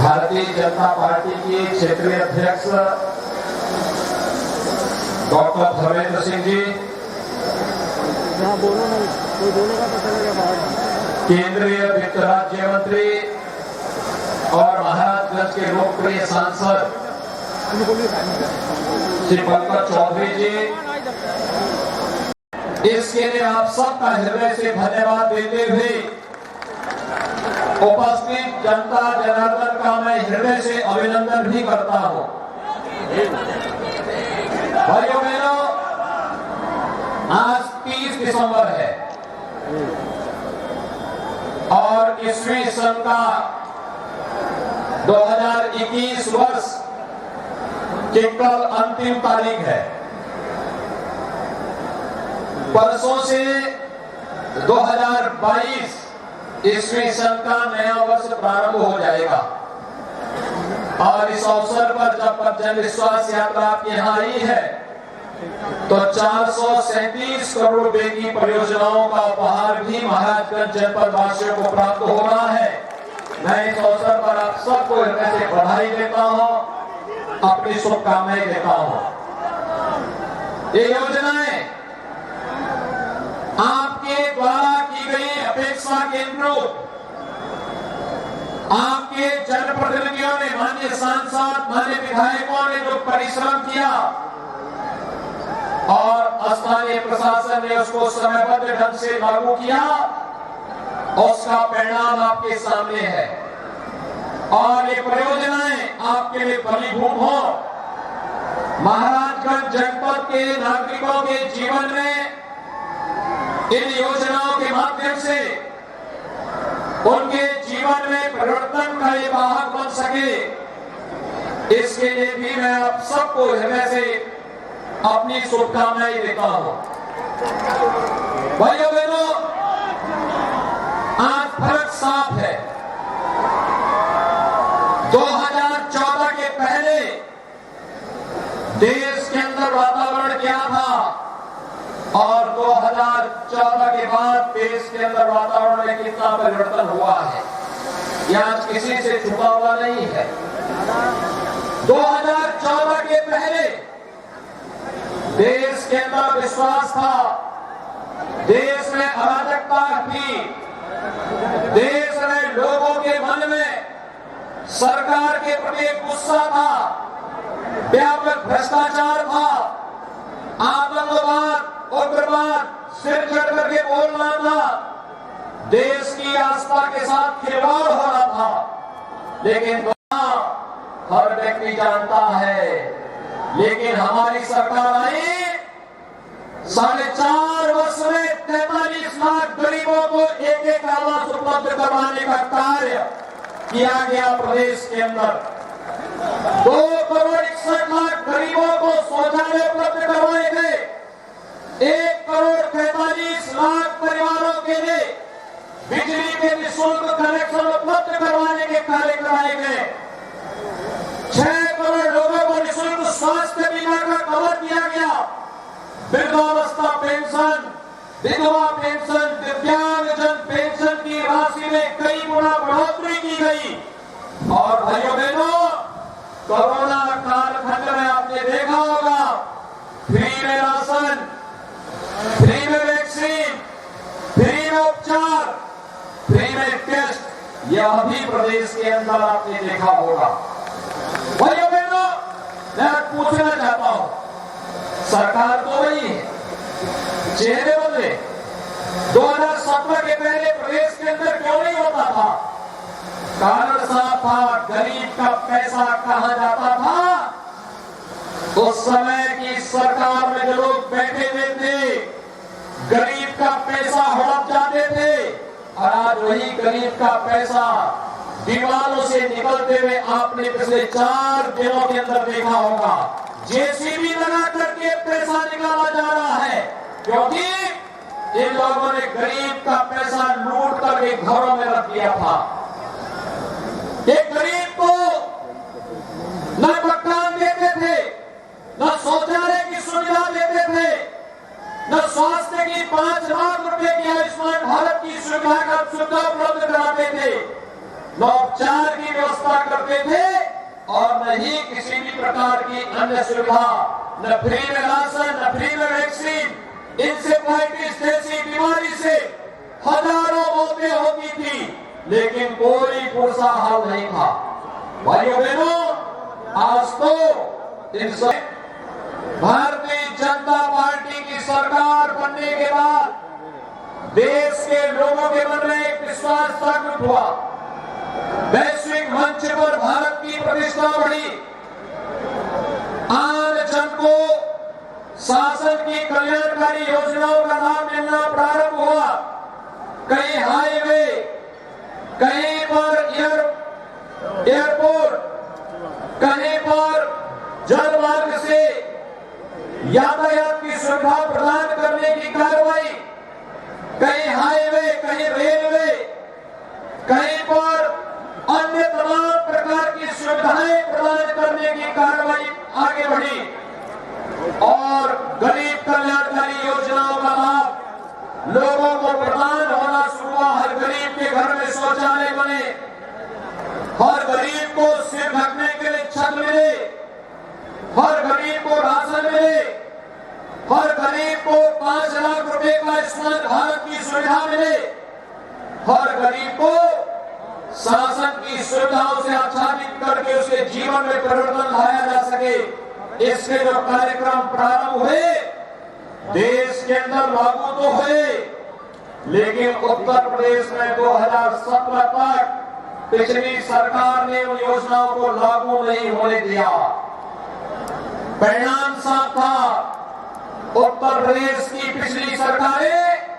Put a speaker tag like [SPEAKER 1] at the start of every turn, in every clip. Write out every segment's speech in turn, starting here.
[SPEAKER 1] Bharatiya Janata party के क्षेत्रीय अध्यक्ष डॉक्टर धर्मेंद्र सिंह जी,
[SPEAKER 2] बोलो नहीं, कोई बोलेगा तो चलेगा बाहर।
[SPEAKER 1] केंद्रीय वित्त राज्य मंत्री और महाराजगंज के लोकप्रिय सांसद श्री पंकज चौधरी जी, इसके लिए आप सबका हृदय से धन्यवाद देते हुए उपस्थित जनता जनार्दन का मैं हृदय से अभिनंदन भी करता हूं। भाइयों बहनों, आज 30 दिसंबर है और ईस्वी सन का 2021 वर्ष की कल अंतिम तारीख है। परसों से 2022 ईस्वी सन का नया वर्ष प्रारंभ हो जाएगा और इस अवसर पर जब जन विश्वास यात्रा आपके यहाँ आई है तो 437 करोड़ रुपए की परियोजनाओं का उपहार भी महाराजगंज जनपद वासियों को प्राप्त हो रहा है। मैं इस अवसर पर आप सबको हृदय से बधाई देता हूँ, अपनी शुभकामनाएं देता हूँ। ये योजनाएं आपके द्वारा की गई अपेक्षा के अनुरूप आपके जनप्रतिनिधियों ने, माननीय सांसद, माननीय विधायकों ने जो परिश्रम किया और स्थानीय प्रशासन ने उसको समयबद्ध ढंग से लागू किया, उसका परिणाम आपके सामने है और ये परियोजनाएं आपके लिए फलीभूत हो, महाराजगंज जनपद के नागरिकों के जीवन में इन योजनाओं के माध्यम से उनके जीवन में परिवर्तन का ये वाहक बन सके, इसके लिए भी मैं आप सबको हृदय से अपनी शुभकामनाएं देता हूं। भाइयों बहनों, आज फर्क साफ है। 2014 के पहले देश के अंदर वातावरण क्या था और 2014 के बाद देश के अंदर वातावरण में कितना परिवर्तन हुआ है, यह आज किसी से छुपा हुआ नहीं है। 2014 के पहले देश के अंदर विश्वास था, देश में अराजकता थी, देश में लोगों के मन में सरकार के प्रति गुस्सा था, व्यापक भ्रष्टाचार था, आतंकवाद, उग्रवाद सिर चढ़ करके बोलना था, देश की आस्था के साथ खिलवाड़ हो रहा था। लेकिन हर व्यक्ति जानता है, लेकिन हमारी सरकार आई, 4.5 वर्ष में 43 लाख गरीबों को एक आवास उपलब्ध करवाने का कार्य किया गया। प्रदेश के अंदर 2 करोड़ 61 लाख गरीबों को शौचालय उपलब्ध करवाए गए, 1 करोड़ 43 लाख परिवारों के लिए बिजली के निःशुल्क कनेक्शन उपलब्ध करवाने के कार्य कराए गए, 6 करोड़ लोगों को निःशुल्क स्वास्थ्य बीमा का कवर दिया गया, वृद्धावस्था पेंशन, विधवा पेंशन, दिव्यांगजन पेंशन की राशि में कई गुना बढ़ोतरी की गई। और भाइयों बहनों, कोरोना कालखंड में आपने देखा होगा, फ्री में राशन, फ्री में वैक्सीन, फ्री में उपचार, फ्री में टेस्ट, यह भी प्रदेश के अंदर आपने देखा होगा। भाइयों बहनों, मैं पूछना चाहता हूं, सरकार तो वही है, चेहरे बदले। 2017 के पहले प्रदेश के अंदर क्यों नहीं होता था? कारण साफ था, गरीब का पैसा कहां जाता था? उस समय की सरकार में जो लोग बैठे हुए थे, गरीब का पैसा हड़प जाते थे और आज वही गरीब का पैसा दीवारों से निकलते हुए आपने पिछले 4 दिनों के अंदर देखा होगा, जेसीबी लगा करके पैसा निकाला जा रहा है, क्योंकि इन लोगों ने गरीब का पैसा लूट करके घरों में रख दिया था। एक गरीब को न मकान देते थे, न शौचालय की सुविधा देते थे, न स्वास्थ्य की 5 लाख रुपए की आयुष्मान भारत की सुविधा उपलब्ध कराते थे। न उपचार की व्यवस्था करते थे और न ही किसी भी प्रकार की अन्य सुविधा, न फ्री में राशन, न फ्री में वैक्सीन। इंसेफ्लाइटिस जैसी बीमारी से हजारों मौतें होती थी, लेकिन कोई पुरसा हल नहीं था। भाइयों बहनों, आज तो इन भारतीय जनता पार्टी की सरकार बनने के बाद देश के लोगों के मन में एक विश्वास जागृत हुआ। वैश्विक मंच पर भारत की प्रतिष्ठा बढ़ी। आम जन को शासन की कल्याणकारी योजनाओं का लाभ मिलना प्रारंभ हुआ। कहीं हाईवे, कहीं पर एयरपोर्ट, कहीं पर जलमार्ग से यातायात की सुविधा प्रदान करने की कार्रवाई, कहीं हाईवे, कहीं रेलवे, कहीं पर अन्य तमाम प्रकार की सुविधाएं प्रदान करने की कार्रवाई आगे बढ़ी और गरीब कल्याणकारी योजनाओं का लाभ लोगों को प्रदान होना शुरू हुआ। हर गरीब के घर में शौचालय बने, हर गरीब को सिर ढकने के लिए छत मिले, हर गरीब को राशन मिले, हर गरीब को 5 लाख रुपए का आयुष्मान भारत की सुविधा मिले, हर गरीब को शासन की सुविधाओं से आच्छादित करके उसके जीवन में परिवर्तन लाया जा सके। इसके जो कार्यक्रम प्रारंभ हुए देश के अंदर लागू तो हुए, लेकिन उत्तर प्रदेश में 2017 तक पिछली सरकार ने उन योजनाओं को लागू नहीं होने दिया। परिणाम साफ था, उत्तर प्रदेश की पिछली सरकारें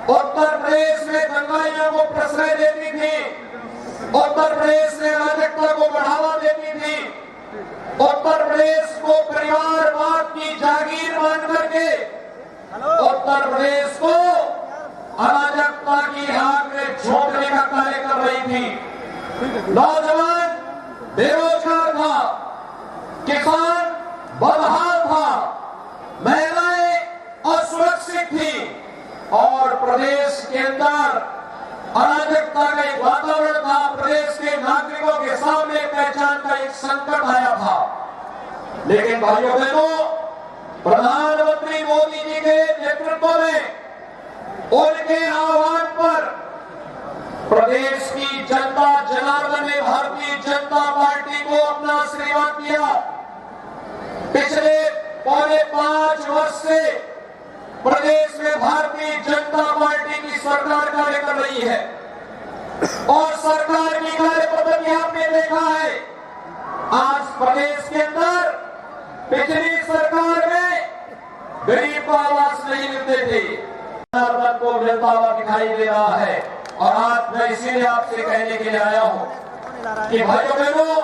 [SPEAKER 1] उत्तर प्रदेश में दंगाइयों को प्रश्रय देती थी, उत्तर प्रदेश में अराजकता को बढ़ावा देती थी, उत्तर प्रदेश को परिवारवाद की जागीर मान करके उत्तर प्रदेश को अराजकता की आग में झोंकने का कार्य कर रही थी। नौजवान बेरोजगार था, किसान बदहाल था, महिलाएं असुरक्षित थी और प्रदेश के अंदर अराजकता का एक वातावरण था। प्रदेश के नागरिकों के सामने पहचान का एक संकट आया था। लेकिन भाइयों बहनों, प्रधानमंत्री मोदी जी के नेतृत्व में, उनके आह्वान पर प्रदेश की जनता जनार्दन ने भारतीय जनता पार्टी को अपना आशीर्वाद दिया। पिछले 5.25 वर्ष से प्रदेश में भारतीय जनता पार्टी की सरकार कार्य कर रही है और सरकार की कार्य पद्धति आपने देखा है। आज प्रदेश के अंदर पिछली सरकार में गरीब को आवास नहीं मिलते थे, जनार्दन को मिलता हुआ दिखाई दे रहा है। और आज मैं इसीलिए आपसे कहने के लिए आया हूं कि भाइयों बहनों,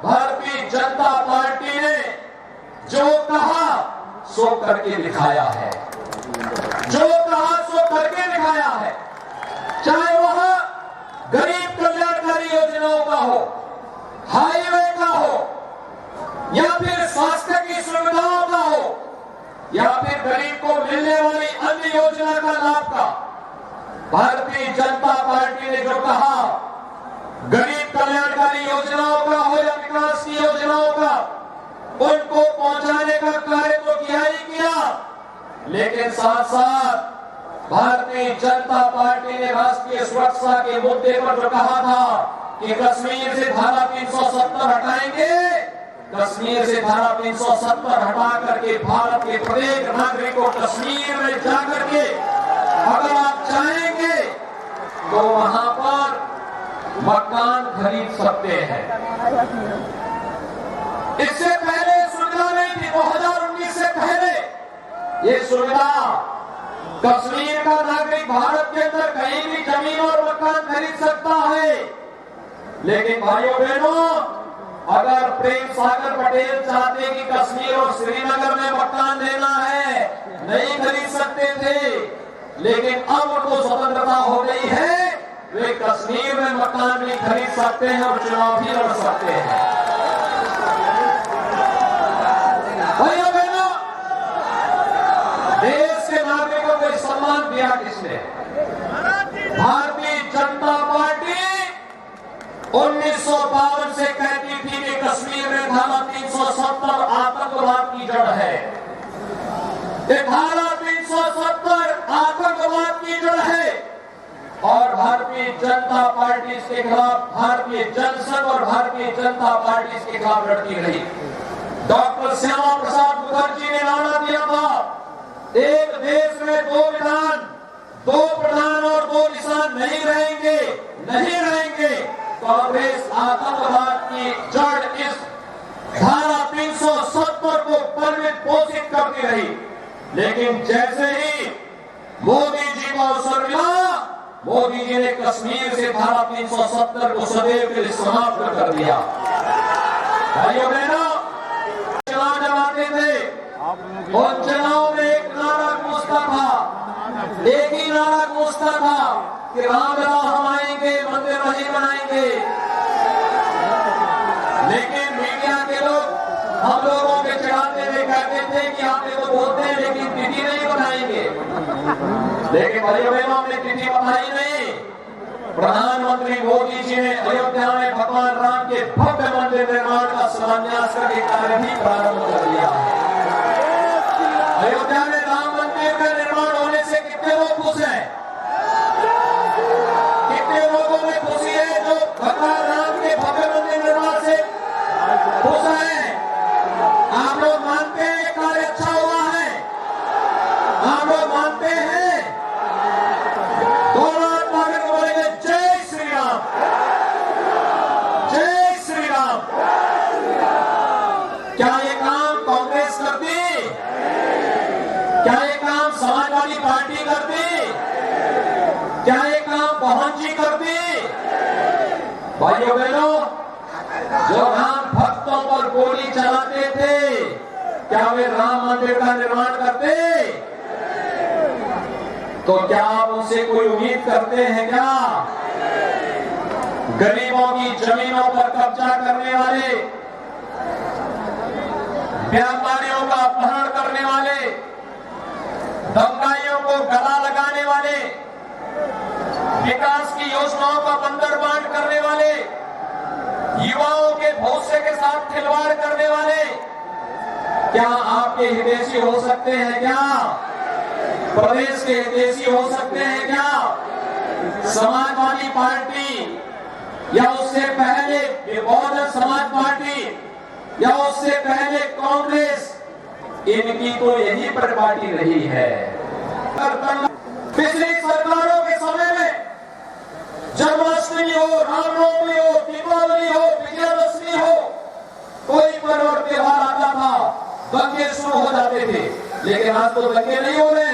[SPEAKER 1] भारतीय जनता पार्टी ने जो कहा सो करके दिखाया है, जो कहा सो करके दिखाया है। चाहे वह गरीब कल्याणकारी योजनाओं का हो, हाईवे का हो, या फिर स्वास्थ्य की सुविधाओं का हो, या फिर गरीब को मिलने वाली अन्य योजना का लाभ का। भारतीय जनता पार्टी ने जो कहा, गरीब कल्याणकारी योजनाओं का हो या विकास की योजनाओं का, उनको पहुंचाने का कार्य तो किया ही किया, लेकिन साथ साथ भारतीय जनता पार्टी ने राष्ट्रीय सुरक्षा के मुद्दे पर जो कहा था कि कश्मीर से धारा 370 हटाएंगे, कश्मीर से धारा 370 हटा करके भारत के प्रत्येक नागरिक को कश्मीर में जाकर के अगर आप चाहेंगे तो वहां पर मकान खरीद सकते हैं। इससे पहले सुविधा नहीं थी। 2019 से पहले ये सुविधा कश्मीर का नागरिक भारत के अंदर कहीं भी जमीन और मकान खरीद सकता है। लेकिन भाइयों बहनों, अगर प्रेम सागर पटेल चाहते कि कश्मीर और श्रीनगर में मकान लेना है, नहीं खरीद सकते थे, लेकिन अब उनको स्वतंत्रता हो गई है, वे कश्मीर में मकान भी खरीद सकते हैं और चुनाव भी लड़ सकते हैं। भाइयों बहनों, देश के नागरिकों को सम्मान दिया किसने? भारतीय जनता पार्टी 1952 से कहती थी कि कश्मीर में धारा 370 आतंकवाद की जड़ है। ये धारा 370 आतंकवाद की जड़ है और भारतीय जनता पार्टी इसके खिलाफ, भारतीय जनसंघ और भारतीय जनता पार्टी इसके खिलाफ लड़ती रही। डॉक्टर श्यामा प्रसाद मुखर्जी ने नारा दिया था, एक देश में दो विधान, दो प्रधान और दो निशान नहीं रहेंगे, नहीं रहेंगे। कांग्रेस आतंकवाद की जड़ इस धारा 370 को परिमित पोषित करती रही, लेकिन जैसे ही मोदी जी को अवसर मिला, मोदी जी ने कश्मीर से धारा 370 को सदैव के लिए समाप्त कर दिया। भाइयों बहनों, चुनाव जब आते थे और चुनाव में एक नारा गूंजता था, एक ही नारा गूंजता था कि रामलला हम आएंगे, मंदिर वही बनाएंगे। लेकिन मीडिया के लोग हम लोगों के चढ़ाते हुए कहते थे कि आप तो बोलते हैं लेकिन तिथि नहीं बनाएंगे। लेकिन भाइयों बहनों, हमने तिथि बताई नहीं। प्रधानमंत्री मोदी जी ने अयोध्या में भगवान राम के भव्य मंदिर निर्माण का शिलान्यास करके कार्य भी प्रारंभ कर दिया। अयोध्या में राम मंदिर का निर्माण होने से कितने लोग खुश हैं? कितने लोगों में खुशी है जो भगवान राम के भव्य मंदिर निर्माण से खुश हैं? आप लोग मानते हैं कार्य अच्छा हुआ है? आप लोग मानते हैं? दोनों आगे बोलेंगे जय श्री राम, जय श्री राम। क्या ये काम कांग्रेस करती? क्या ये काम समाजवादी पार्टी करती? क्या ये काम पवन जी करती? भाइयों बहनों, जो राम भक्तों पर गोली चलाते थे, क्या वे राम मंदिर का निर्माण करते? तो क्या आप उनसे कोई उम्मीद करते हैं क्या? गरीबों की जमीनों पर कब्जा करने वाले, व्यापारियों का अपहरण करने वाले, दंगाइयों को गला लगाने वाले, विकास की योजनाओं का बंदरबांट करने वाले, युवाओं के भविष्य के साथ खिलवाड़ करने वाले, क्या आपके हितैषी हो सकते हैं क्या? प्रदेश के हितैषी हो सकते हैं क्या? समाजवादी पार्टी या उससे पहले बहुजन समाज पार्टी या उससे पहले कांग्रेस, इनकी तो यही परिपाटी रही है। पिछली सरकारों के समय में जन्माष्टमी हो, रामनवमी हो, दीपावली हो, विजयादशमी हो, कोई पर्व त्योहार आता था, दंगे शुरू हो जाते थे। लेकिन आज तो दंगे नहीं हो रहे।